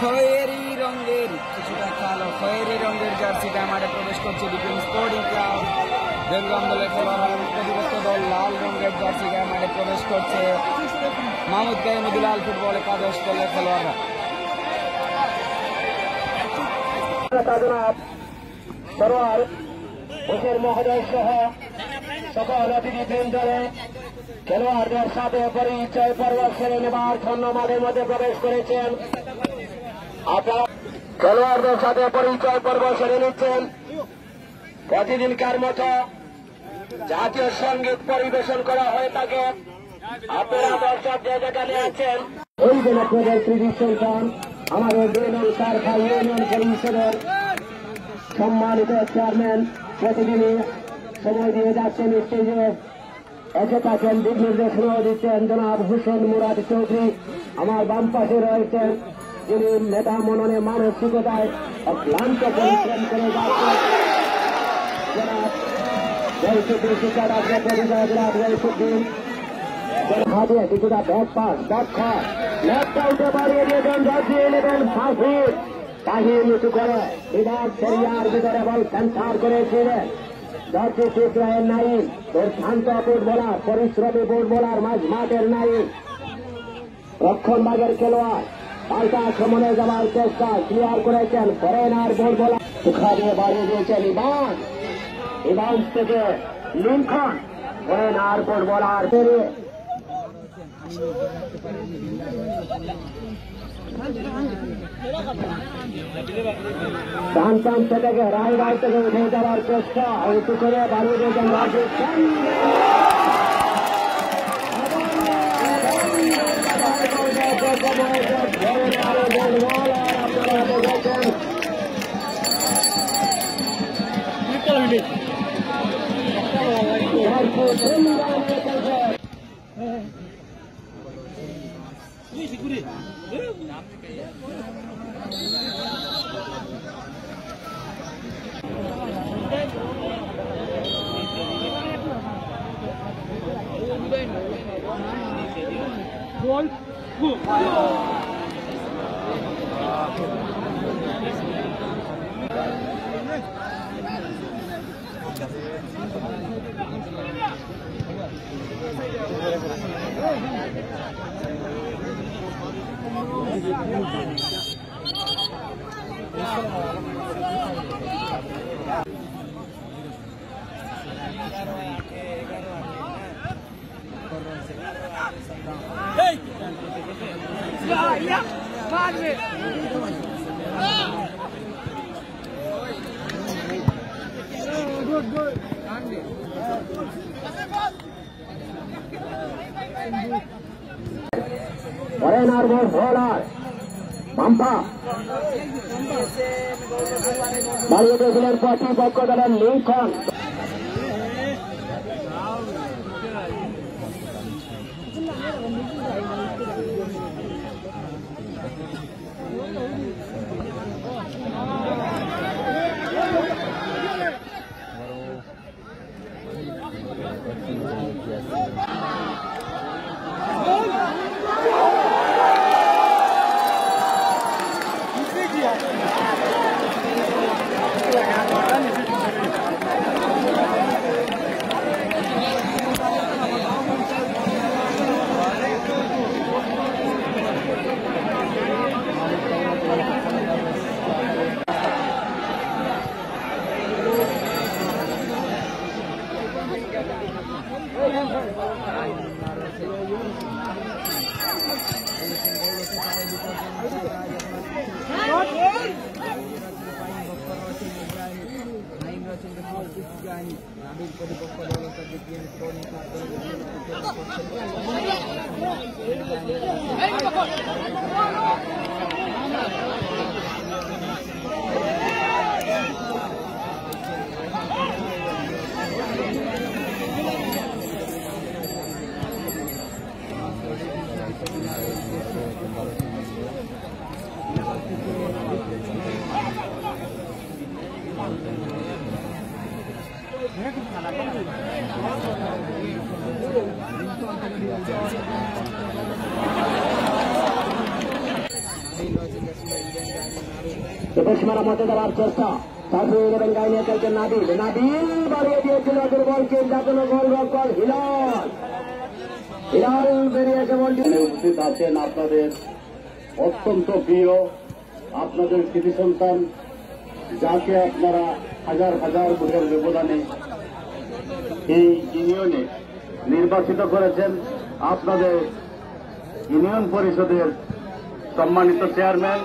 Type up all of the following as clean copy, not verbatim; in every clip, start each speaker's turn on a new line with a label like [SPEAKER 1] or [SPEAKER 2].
[SPEAKER 1] খয়েরি রঙের কিছুটা কালো খয়েরি রঙের জার্সিটা মাঠে প্রবেশ করছে ডিফেন্স স্পোর্টিং ক্লাব বেলগ্রাম দলের খেলোয়াড়। প্রতিপক্ষ দল লাল রঙের জার্সিটা মাঠে প্রবেশ করছে মাহমুদ কাইমুদুলাল ফুটবল একাদশ দলের খেলোয়াড়রা।
[SPEAKER 2] মহোদয় সহ সকল অতিথিবৃন্দরে খেলোয়াড়দের সাথে পরিচয় পর্ব সেরে নেবার জন্য মাঠের মধ্যে প্রবেশ করেছেন। আপনারা খেলোয়াড়দের সাথে পরিচয় পর্ব সেরে নিচ্ছেন। প্রতিদিনকার মতো জাতীয় সঙ্গীত পরিবেশন করা হয়ে থাকে। আপনারা দর্শক যে যেখানে আছেন ওই দিন আপনাদের ত্রিদিব সুলতান আমাদের সারখা ইউনিয়ন পরিষদের সম্মানিত চেয়ারম্যান প্রতিদিনই সময় দিয়ে যাচ্ছেন। স্টেজে এসে থাকেন, দিক নির্দেশ দিচ্ছেন জনাব হোসেন মুরাদ চৌধুরী। আমার বাম পাশে রয়েছেন যিনি নেতা মননে মানসিকতায় অক্লান্ত পরিশ্রম করে যাচ্ছেন জনাব জয়সুদ্দিন শিক্ষাদাসের জনাব জয়সুদ্দিন। হাতে কিছুটা ব্যাট পাস দক্ষ লেফটটা উঠে বাড়িয়ে দিয়েছেন, রাজিয়ে নেবেন ফাঁসির তাহির নিচু করে বিভাগ সেরিয়ার ভিতরে বল সেন্টার করেছিলেন জার্সি ইসরায়েল নাইম। তোর শান্ত ফুটবলার পরিশ্রমী ফুটবলার মাঠের নাইম রক্ষণভাগের খেলোয়াড় পাল্টা আক্রমণে যাওয়ার চেষ্টা ক্লিয়ার করেছেন ফরেনার ফুটবলার সুখা দিয়ে বাড়িয়ে দিয়েছেন ইভান্স থেকে লিঙ্কন ফরেনার ফুটবলার পেরিয়ে ডান প্রান্ত থেকে রায় থেকে উঠে যাওয়ার চেষ্টা উঁচু করে বাড়িয়ে দিয়েছেন রাজস্থান। ফরেনার বোলার পাম্পা বাড়িয়ে দিয়েছিলেন প্রতিপক্ষ দলের লিঙ্কন। সীমার মধ্যে দেওয়ার চেষ্টা তারপরে এবং গায়ে নিয়ে খেলছেন নাবিল নাবিল বাড়িয়ে দিয়েছিল দুর্বলকে যাতে গোলরক্ষক হিলাল হিলাল বেরিয়েছে বলটি উপস্থিত আছেন আপনাদের অত্যন্ত প্রিয় আপনাদের কৃতি সন্তান যাকে আপনারা হাজার হাজার ভোটের ব্যবধানে এই ইউনিয়নে নির্বাচিত করেছেন আপনাদের ইউনিয়ন পরিষদের সম্মানিত চেয়ারম্যান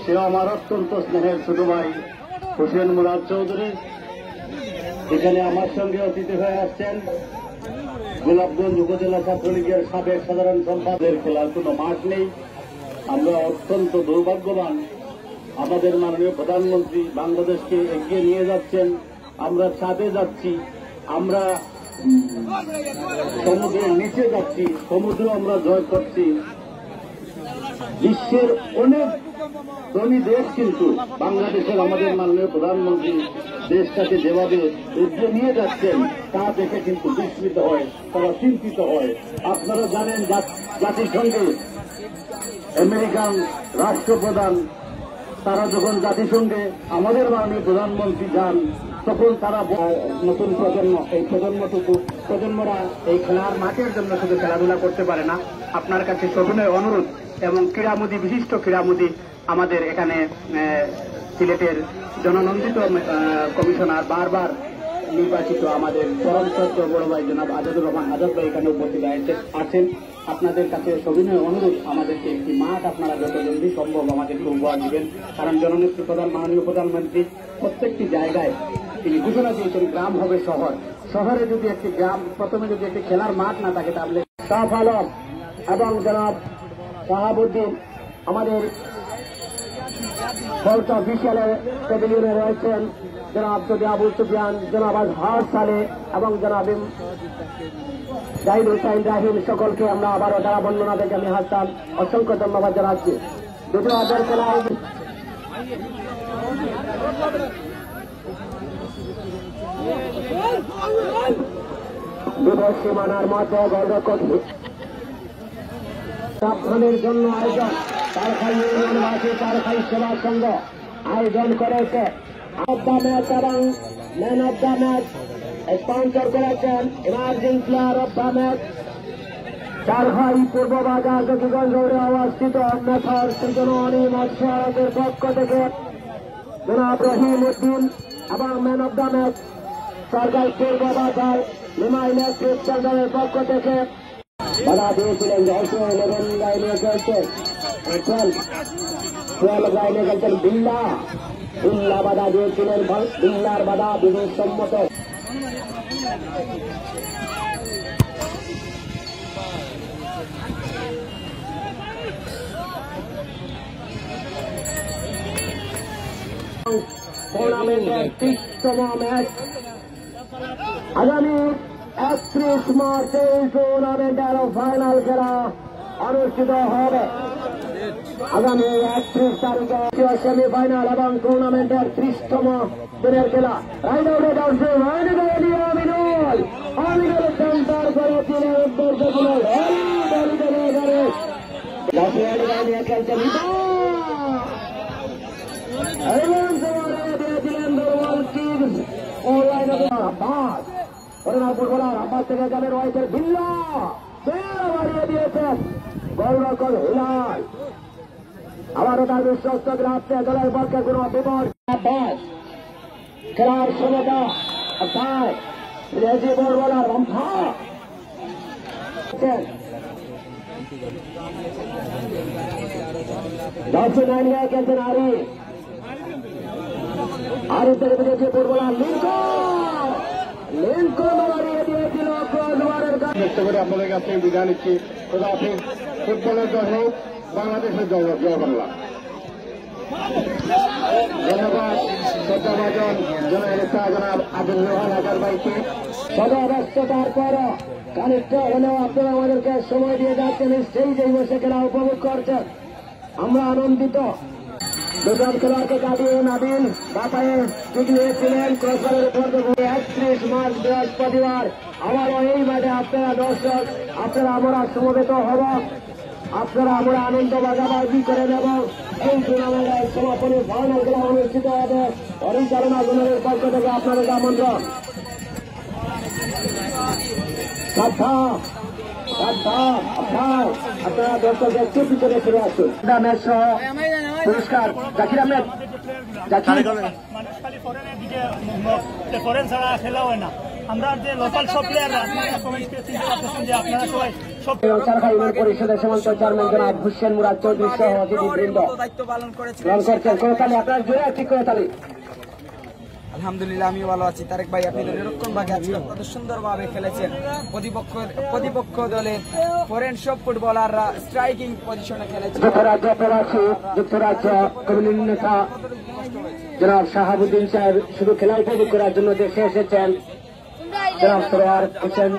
[SPEAKER 2] সেও আমার অত্যন্ত স্নেহের ছোট ভাই হোসেন মুরাদ চৌধুরী। এখানে আমার সঙ্গে অতিথি হয়ে আসছেন গোলাপগঞ্জ উপজেলা ছাত্রলীগের সাবেক সাধারণ সম্পাদকের খেলার কোনো মাঠ নেই। আমরা অত্যন্ত দুর্ভাগ্যবান, আমাদের মাননীয় প্রধানমন্ত্রী বাংলাদেশকে এগিয়ে নিয়ে যাচ্ছেন, আমরা ছাদে যাচ্ছি, আমরা সমুদ্রের নিচে যাচ্ছি, সমুদ্র আমরা জয় করছি। বিশ্বের অনেক ধনী দেশ কিন্তু বাংলাদেশের আমাদের মাননীয় প্রধানমন্ত্রী দেশটাকে যেভাবে এগিয়ে নিয়ে যাচ্ছেন তা দেখে কিন্তু বিস্মিত হয়, তারা চিন্তিত হয়। আপনারা জানেন জাতিসংঘে আমেরিকান রাষ্ট্রপ্রধান তারা যখন জাতিসংঘে আমাদের মাননীয় প্রধানমন্ত্রী যান তখন তারা নতুন প্রজন্ম এই প্রজন্মরা এই খেলার মাঠের জন্য শুধু খেলাধুলা করতে পারে না। আপনার কাছে সবিনয় অনুরোধ এবং ক্রীড়ামোদী বিশিষ্ট ক্রীড়ামোদী আমাদের এখানে সিলেটের জননন্দিত কমিশনার বারবার নির্বাচিত আমাদের পরম শ্রদ্ধ বড় ভাই জনাব আজাদুর রহমান আজাদ ভাই এখানে উপস্থিত আছেন। আপনাদের কাছে সবিনয় অনুরোধ আমাদেরকে একটি মাঠ আপনারা যত জলদি সম্ভব আমাদেরকে উপহার দিবেন, কারণ জননেত্রী প্রধান মাননীয় প্রধানমন্ত্রী প্রত্যেকটি জায়গায় তিনি ঘোষণা দিয়েছেন গ্রাম হবে শহর, শহরে যদি একটি গ্রাম প্রথমে যদি একটি খেলার মাঠ না থাকে তাহলে শাহ আলম এবং জনাব শাহাবুদ্দিন আমাদের ফলস অফিসিয়ালের প্যাভিলিয়নে রয়েছেন জনাব সৌদি আবু সুফিয়ান, জনাব আজহার সালে এবং জনাব জাহিদ হুসাইন রাহিম, সকলকে আমরা আবারও দ্বারা বর্ণনা থেকে আমি হাসান অসংখ্য ধন্যবাদ জানাচ্ছি। দুটো আদার খেলা বিপদ সীমানার মধ্যে গোলরক্ষক সাবধানের জন্য আয়োজন তারখাই ইউনিয়নবাসী তারখাই সেবা সংঘ আয়োজন করেছে। অফ দ্য ম্যাচ এবং man of the match sponsor করেছেন emerging player of the match Tarkhai পূর্ব বাজার জকিগঞ্জ রোডে অবস্থিত মেথর সৃজনী মৎস্য আড়তের পক্ষ থেকে জনাব রহিম উদ্দিন এবং ম্যান অফ দ্য ম্যাচ সরকার পূর্ব বাজার লিমা ইলেকট্রিক সেন্টারের পক্ষ থেকে বাধা দিয়েছিলেন 11 গায়ে নিয়ে খেলছে 12 গায়ে নিয়ে খেলছেন বিল্লা বাধা দিয়েছিলেন। বিল্লার বাধা বিধিসম্মত। টুর্নামেন্টের 30তম ম্যাচ আগামী 31 মার্চ এই টুর্নামেন্টের ফাইনাল খেলা অনুষ্ঠিত হবে। আগামী 31 তারিখে সেমিফাইনাল এবং টুর্নামেন্টের 30তম দিনের খেলা রাইড আউটে যাচ্ছে আমিনুল সেন্টার করেছিলেন খেলছেন আব্বাস থেকে যাবে রয়েছেন বিল্লা বাড়িয়ে দিয়েছেন গোলরক্ষক হিলাল। আবারও তার বিশ্বস্ত গ্রাফে দলের পক্ষে কোন বিপদ আব্বাস খেলার সমতা রেজি বল বলার রম্ভা দর্শন আনিয়ে খেলছেন আরিফ থেকে বিদেশি ফুটবলার লিঙ্কন বাড়িয়ে দিয়েছিল ক্রসবারের কাছে ব্যক্ত করে আপনাদের কাছে বিদায় নিচ্ছি। খোদা হাফেজ। ফুটবলের জয় হোক, বাংলাদেশের জয় হোক। জয় বাংলা। ধন্যবাদ শ্রদ্ধাভাজন জনাব আব্দুল রহমান হাজার ভাইকে। সদা ব্যস্ততার পর খানিকটা হলেও আপনারা আমাদেরকে সময় দিয়ে যাচ্ছেন, সেই যে বসে খেলা উপভোগ করছেন, আমরা আনন্দিত। দুজন খেলোয়াড়কে কাটিয়ে নাবিল বাপায়ে ঠিক নিয়েছিলেন ক্রসবারের উপর 31 মার্চ বৃহস্পতিবার আবারও এই মাঠে আপনারা দর্শক আপনারা আমরা সমবেত হব। আপনারা আমরা আনন্দ ভাগাভাগি করে নেব। এই টুর্নামেন্টের সমাপনী ফাইনাল খেলা অনুষ্ঠিত হবে পরিচালনা দলের পক্ষ থেকে আপনাদের আমন্ত্রণ। আপনারা দর্শকদের একটু পিছনে ফিরে আসুন। ম্যাচ সহ পুরস্কার জাকির আহমেদ
[SPEAKER 3] ফরেন ছাড়া খেলা হয় না। আমরা যে লোকাল সব প্লেয়াররা আপনারা সবাই সব
[SPEAKER 2] পরিষদের সমান্ত চেয়ারম্যান জনাব হুসেন মুরাদ চৌধুরী সহ অতিথিবৃন্দ
[SPEAKER 1] দায়িত্ব পালন করেছেন।
[SPEAKER 2] করতালি আপনার জোরে ঠিক করতালি।
[SPEAKER 1] আলহামদুলিল্লাহ আমি ভালো আছি। তারেক ভাই আপনি তো নিরক্ষণ ভাগে আজকে কত সুন্দরভাবে খেলেছেন। প্রতিপক্ষ দলের ফরেন সব ফুটবলাররা স্ট্রাইকিং পজিশনে খেলেছে।
[SPEAKER 2] যুক্তরাজ্য প্রবাসী যুক্তরাজ্য কমিউনিটি নেতা জনাব শাহাবুদ্দিন সাহেব শুধু খেলা উপভোগ করার জন্য দেশে এসেছেন। জনাব সরোয়ার হোসেন